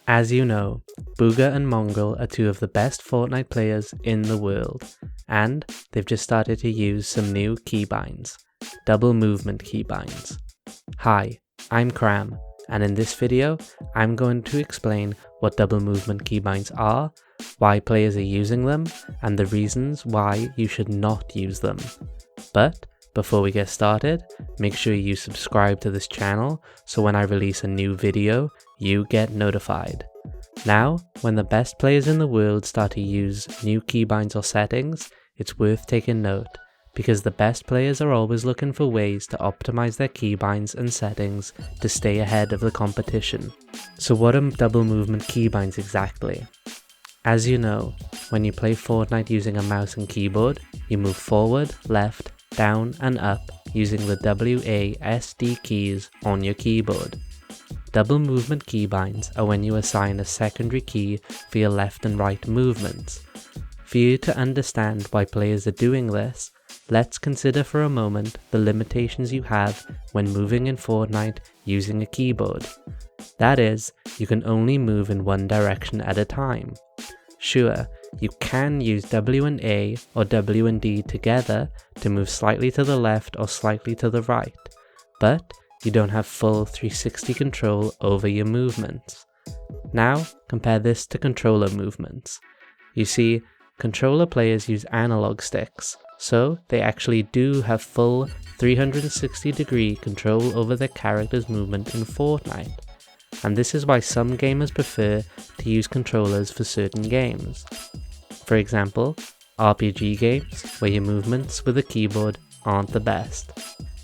As you know, Bugha and Mongraal are two of the best Fortnite players in the world, and they've just started to use some new keybinds, double movement keybinds. Hi, I'm Cram, and in this video, I'm going to explain what double movement keybinds are, why players are using them, and the reasons why you should not use them. But before we get started, make sure you subscribe to this channel so when I release a new video, you get notified. Now, when the best players in the world start to use new keybinds or settings, it's worth taking note, because the best players are always looking for ways to optimize their keybinds and settings to stay ahead of the competition. So what are double movement keybinds exactly? As you know, when you play Fortnite using a mouse and keyboard, you move forward, left, down and up using the WASD keys on your keyboard. Double movement keybinds are when you assign a secondary key for your left and right movements. For you to understand why players are doing this, let's consider for a moment the limitations you have when moving in Fortnite using a keyboard. That is, you can only move in one direction at a time. Sure, you can use W and A or W and D together to move slightly to the left or slightly to the right, but you don't have full 360 control over your movements. Now, compare this to controller movements. You see, controller players use analog sticks, so they actually do have full 360-degree control over their character's movement in Fortnite. And this is why some gamers prefer to use controllers for certain games. For example, RPG games where your movements with a keyboard aren't the best.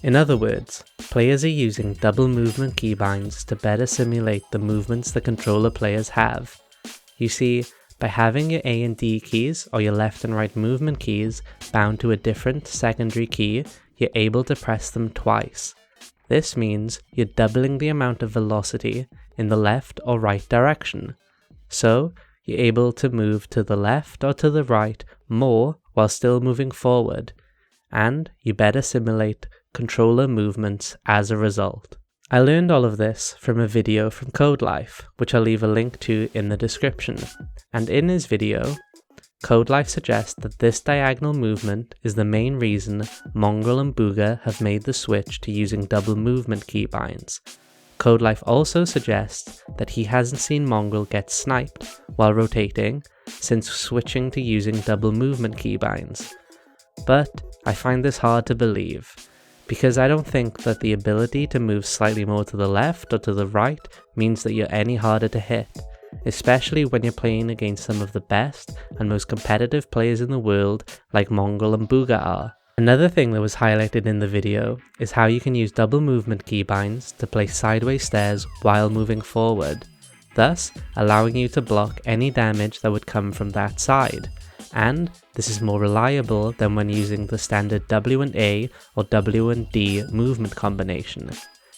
In other words, players are using double movement keybinds to better simulate the movements the controller players have. You see, by having your A and D keys or your left and right movement keys bound to a different secondary key, you're able to press them twice. This means you're doubling the amount of velocity in the left or right direction. So, you're able to move to the left or to the right more while still moving forward, and you better simulate controller movements as a result. I learned all of this from a video from CodeLife, which I'll leave a link to in the description, and in his video, CodeLife suggests that this diagonal movement is the main reason Mongraal and Bugha have made the switch to using double movement keybinds. CodeLife also suggests that he hasn't seen Mongraal get sniped while rotating since switching to using double movement keybinds. But I find this hard to believe, because I don't think that the ability to move slightly more to the left or to the right means that you're any harder to hit, especially when you're playing against some of the best and most competitive players in the world like Mongraal and Bugha are. Another thing that was highlighted in the video is how you can use double movement keybinds to place sideways stairs while moving forward, thus allowing you to block any damage that would come from that side. And this is more reliable than when using the standard W and A or W and D movement combination.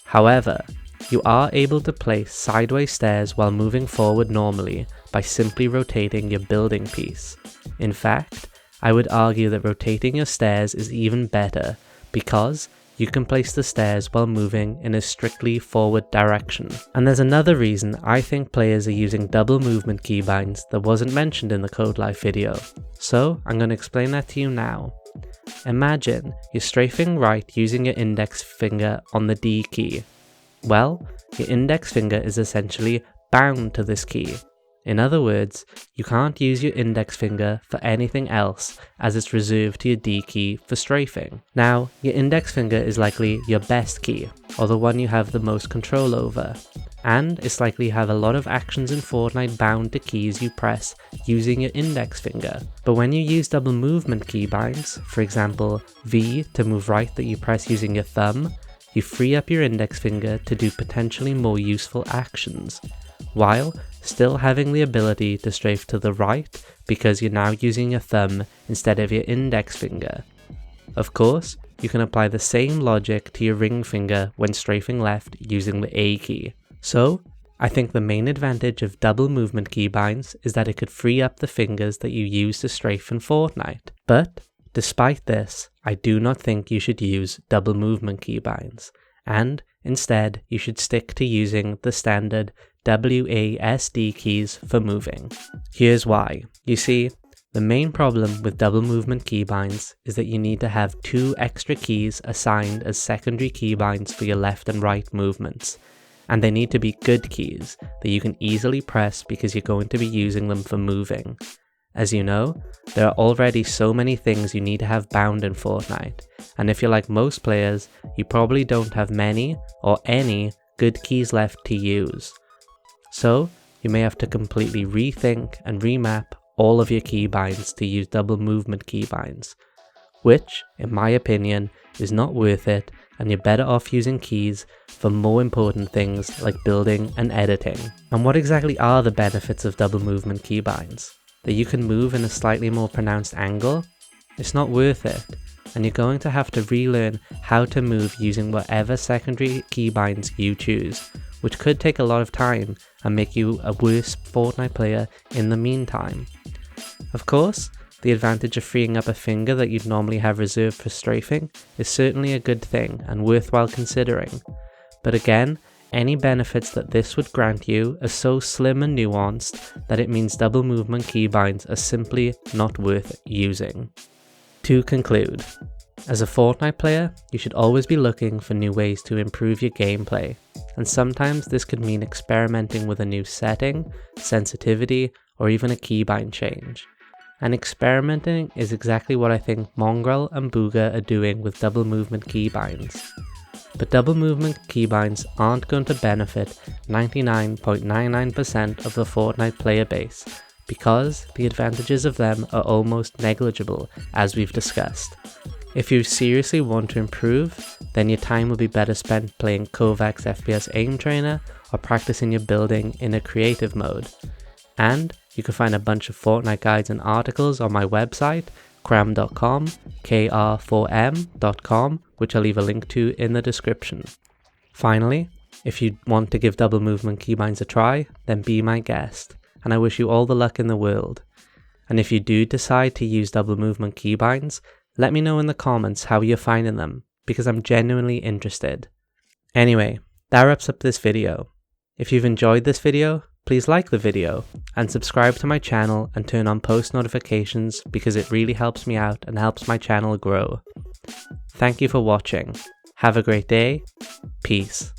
However, you are able to place sideways stairs while moving forward normally by simply rotating your building piece. In fact, I would argue that rotating your stairs is even better, because you can place the stairs while moving in a strictly forward direction. And there's another reason I think players are using double movement keybinds that wasn't mentioned in the CodeLife video, so I'm going to explain that to you now. Imagine you're strafing right using your index finger on the D key. Well, your index finger is essentially bound to this key. In other words, you can't use your index finger for anything else, as it's reserved to your D key for strafing. Now, your index finger is likely your best key, or the one you have the most control over, and it's likely you have a lot of actions in Fortnite bound to keys you press using your index finger. But when you use double movement keybinds, for example V to move right that you press using your thumb, you free up your index finger to do potentially more useful actions, while still having the ability to strafe to the right because you're now using your thumb instead of your index finger. Of course, you can apply the same logic to your ring finger when strafing left using the A key. So, I think the main advantage of double movement keybinds is that it could free up the fingers that you use to strafe in Fortnite. But, despite this, I do not think you should use double movement keybinds, and instead you should stick to using the standard WASD keys for moving. Here's why. You see, the main problem with double movement keybinds is that you need to have 2 extra keys assigned as secondary keybinds for your left and right movements. And they need to be good keys that you can easily press because you're going to be using them for moving. As you know, there are already so many things you need to have bound in Fortnite, and if you're like most players, you probably don't have many or any good keys left to use. So, you may have to completely rethink and remap all of your keybinds to use double movement keybinds, which, in my opinion, is not worth it, and you're better off using keys for more important things like building and editing. And what exactly are the benefits of double movement keybinds? That you can move in a slightly more pronounced angle? It's not worth it, and you're going to have to relearn how to move using whatever secondary keybinds you choose, which could take a lot of time and make you a worse Fortnite player in the meantime. Of course, the advantage of freeing up a finger that you'd normally have reserved for strafing is certainly a good thing and worthwhile considering, but again, any benefits that this would grant you are so slim and nuanced that it means double movement keybinds are simply not worth using. To conclude, as a Fortnite player, you should always be looking for new ways to improve your gameplay, and sometimes this could mean experimenting with a new setting, sensitivity, or even a keybind change. And experimenting is exactly what I think Mongraal and Bugha are doing with double movement keybinds. But double movement keybinds aren't going to benefit 99.99% of the Fortnite player base, because the advantages of them are almost negligible, as we've discussed. If you seriously want to improve, then your time will be better spent playing Kovacs FPS Aim Trainer or practicing your building in a creative mode. And you can find a bunch of Fortnite guides and articles on my website, kram.com, kr4m.com, which I'll leave a link to in the description. Finally, if you want to give double movement keybinds a try, then be my guest, and I wish you all the luck in the world. And if you do decide to use double movement keybinds, let me know in the comments how you're finding them, because I'm genuinely interested. Anyway, that wraps up this video. If you've enjoyed this video, please like the video and subscribe to my channel and turn on post notifications because it really helps me out and helps my channel grow. Thank you for watching. Have a great day. Peace.